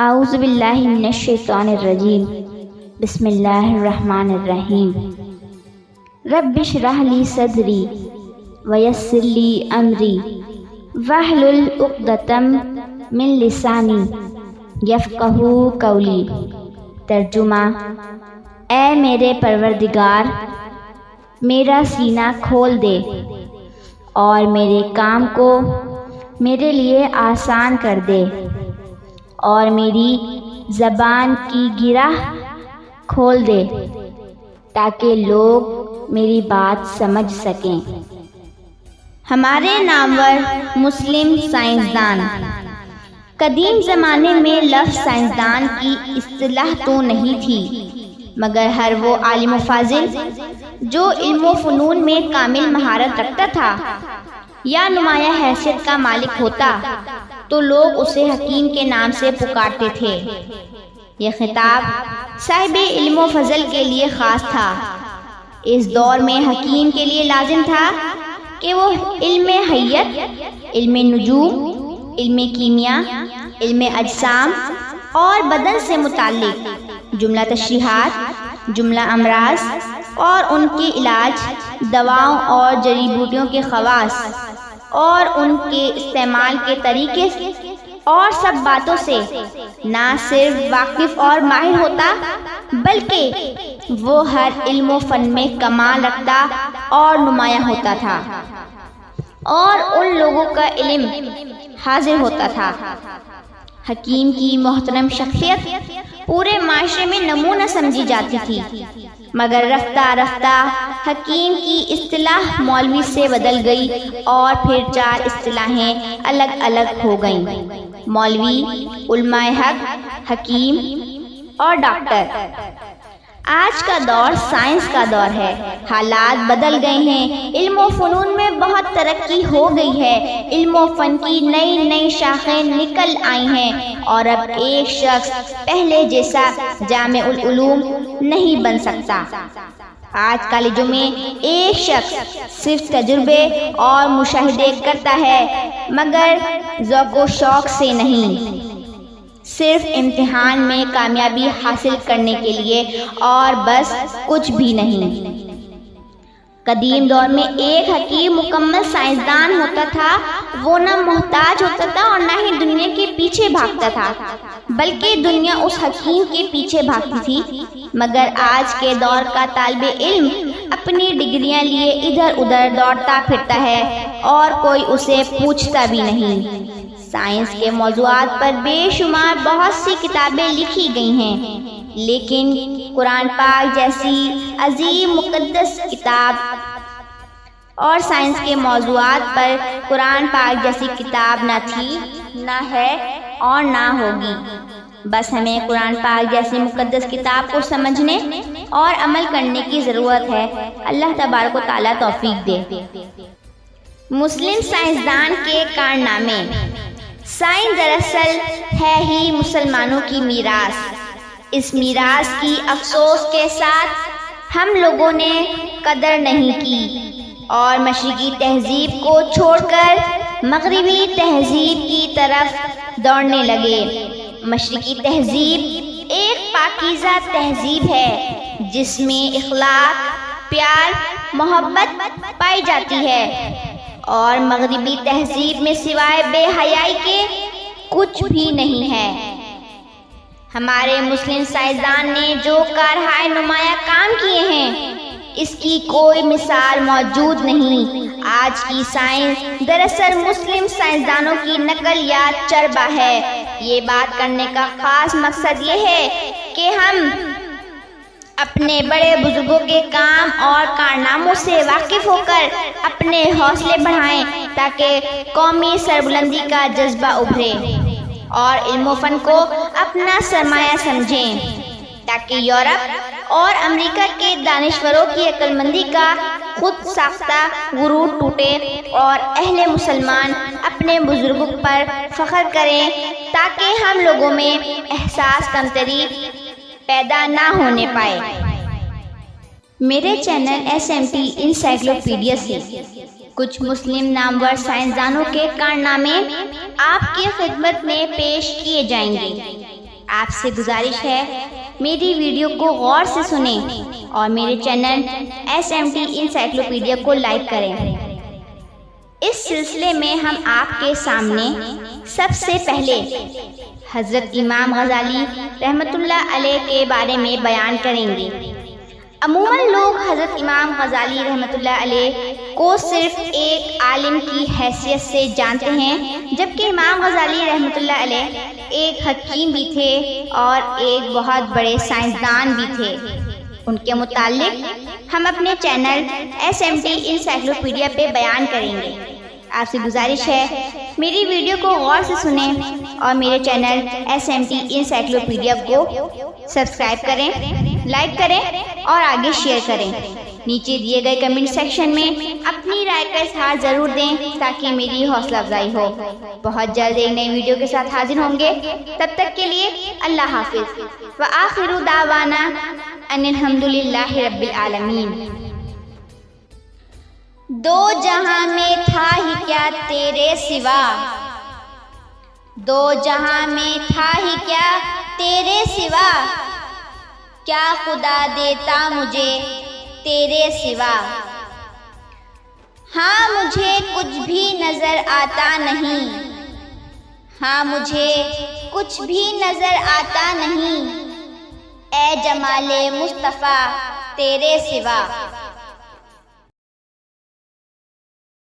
اعوذ باللہ من الشیطان الرجیم بسم اللہ الرحمن الرحیم رب اشرح لی صدری ویسر لی امری واحلل عقدۃ من لسانی یفقہوا قولی۔ ترجمہ: اے میرے پروردگار، میرا سینہ کھول دے اور میرے کام کو میرے لیے آسان کر دے، اور میری زبان کی گرہ کھول دے تاکہ لوگ میری بات سمجھ سکیں۔ ہمارے نامور مسلم سائنسدان۔ قدیم زمانے میں لفظ سائنسدان کی اصطلاح تو نہیں تھی، مگر ہر وہ عالم و فاضل جو علم و فنون میں کامل مہارت رکھتا تھا یا نمایاں حیثیت کا مالک ہوتا تو لوگ اسے حکیم کے نام سے پکارتے تھے۔ یہ خطاب صاحب علم و فضل کے لیے خاص تھا۔ اس دور میں حکیم کے لیے لازم تھا کہ وہ علم حیت، علم نجوم، علم کیمیا، علم اجسام اور بدن سے متعلق جملہ تشریحات، جملہ امراض اور ان کے علاج، دواؤں اور جڑی بوٹیوں کے خواص اور ان کے استعمال کے طریقے اور سب باتوں سے نہ صرف واقف اور ماہر ہوتا، بلکہ وہ ہر علم و فن میں کمال رکھتا اور نمایاں ہوتا تھا، اور ان لوگوں کا علم حاضر ہوتا تھا۔ حکیم کی محترم شخصیت پورے معاشرے میں نمونہ سمجھی جاتی تھی، مگر رفتہ رفتہ حکیم کی اصطلاح مولوی سے بدل گئی اور پھر چار اصطلاحیں الگ الگ ہو گئیں: مولوی، علماء حق، حکیم اور ڈاکٹر۔ آج کا دور سائنس کا دور ہے، حالات بدل گئے ہیں، علم و فنون میں بہت ترقی ہو گئی ہے، علم و فن کی نئی نئی شاخیں نکل آئی ہیں، اور اب ایک شخص پہلے جیسا جامع العلوم نہیں بن سکتا۔ آج کالجوں میں ایک شخص صرف تجربے اور مشاہدے کرتا ہے، مگر ذوق و شوق سے نہیں، صرف امتحان میں کامیابی حاصل کرنے کے لیے اور بس، کچھ بھی نہیں۔ قدیم دور میں ایک حکیم مکمل سائنسدان ہوتا تھا، وہ نہ محتاج ہوتا تھا اور نہ ہی دنیا کے پیچھے بھاگتا تھا، بلکہ دنیا اس حکیم کے پیچھے بھاگتی تھی۔ مگر آج کے دور کا طالب علم اپنی ڈگریاں لیے ادھر ادھر دوڑتا پھرتا ہے اور کوئی اسے پوچھتا بھی نہیں۔ سائنس کے موضوعات پر بے شمار بہت سی کتابیں لکھی گئی ہیں، لیکن قرآن پاک جیسی عظیم مقدس کتاب اور سائنس کے موضوعات پر قرآن پاک جیسی کتاب نہ تھی، نہ ہے اور نہ ہوگی۔ بس ہمیں قرآن پاک جیسی مقدس کتاب کو سمجھنے اور عمل کرنے کی ضرورت ہے۔ اللہ تبارک و تعالیٰ توفیق دے۔ مسلم سائنسدان کے کارنامے۔ سائنس دراصل ہے ہی مسلمانوں کی میراث۔ اس میراث کی افسوس کے ساتھ ہم لوگوں نے قدر نہیں کی اور مشرقی تہذیب کو چھوڑ کر مغربی تہذیب کی طرف دوڑنے لگے۔ مشرقی تہذیب ایک پاکیزہ تہذیب ہے جس میں اخلاق، پیار، محبت پائی جاتی ہے، اور مغربی تہذیب میں سوائے بے حیائی کے کچھ بھی نہیں ہے۔ ہمارے مسلم سائنسدان نے جو کارہائے نمایاں کام کیے ہیں، اس کی کوئی مثال موجود نہیں۔ آج کی سائنس دراصل مسلم سائنسدانوں کی نقل یا چربہ ہے۔ یہ بات کرنے کا خاص مقصد یہ ہے کہ ہم اپنے بڑے بزرگوں کے کام اور کارناموں سے واقف ہو کر اپنے حوصلے بڑھائیں تاکہ قومی سربلندی کا جذبہ ابھرے، اور علم و فن کو اپنا سرمایہ سمجھیں تاکہ یورپ اور امریکہ کے دانشوروں کی عقل مندی کا خود ساختہ غرور ٹوٹے، اور اہل مسلمان اپنے بزرگوں پر فخر کریں تاکہ ہم لوگوں میں احساس کمتری پیدا نہ ہونے پائے۔ میرے چینل SMT انسائکلوپیڈیا سے کچھ مسلم نامور سائنسدانوں کے کارنامے آپ کی خدمت میں پیش کیے جائیں گے۔ آپ سے گزارش ہے میری ویڈیو کو غور سے سنیں اور میرے چینل SMT انسائکلوپیڈیا کو لائک کریں۔ اس سلسلے میں ہم آپ کے سامنے سب سے پہلے حضرت امام غزالی رحمۃ اللہ علیہ کے بارے میں بیان کریں گے۔ عموماً لوگ حضرت امام غزالی رحمۃ اللہ علیہ کو صرف ایک عالم کی حیثیت سے جانتے ہیں، جبکہ امام غزالی رحمۃ اللہ علیہ ایک حکیم بھی تھے اور ایک بہت بڑے سائنسدان بھی تھے۔ ان کے متعلق ہم اپنے چینل SMT انسائکلوپیڈیا پہ بیان کریں گے۔ آپ سے گزارش ہے میری ویڈیو کو غور سے سنیں اور میرے چینل SMT انسائکلوپیڈیا کو سبسکرائب کریں، لائک کریں اور آگے شیئر کریں۔ نیچے دیے گئے کمنٹ سیکشن میں اپنی رائے کا اظہار ضرور دیں تاکہ میری حوصلہ افزائی ہو۔ بہت جلد ایک نئی ویڈیو کے ساتھ حاضر ہوں گے، تب تک کے لیے اللہ حافظ وآخر دعوانا ان الحمدللہ رب العالمین۔ دو جہاں میں تھا ہی کیا تیرے سوا، دو جہاں میں تھا ہی کیا تیرے سوا، کیا خدا دیتا مجھے تیرے سوا۔ ہاں مجھے کچھ بھی نظر آتا نہیں، ہاں مجھے کچھ بھی نظر آتا نہیں، اے جمال مصطفیٰ تیرے سوا۔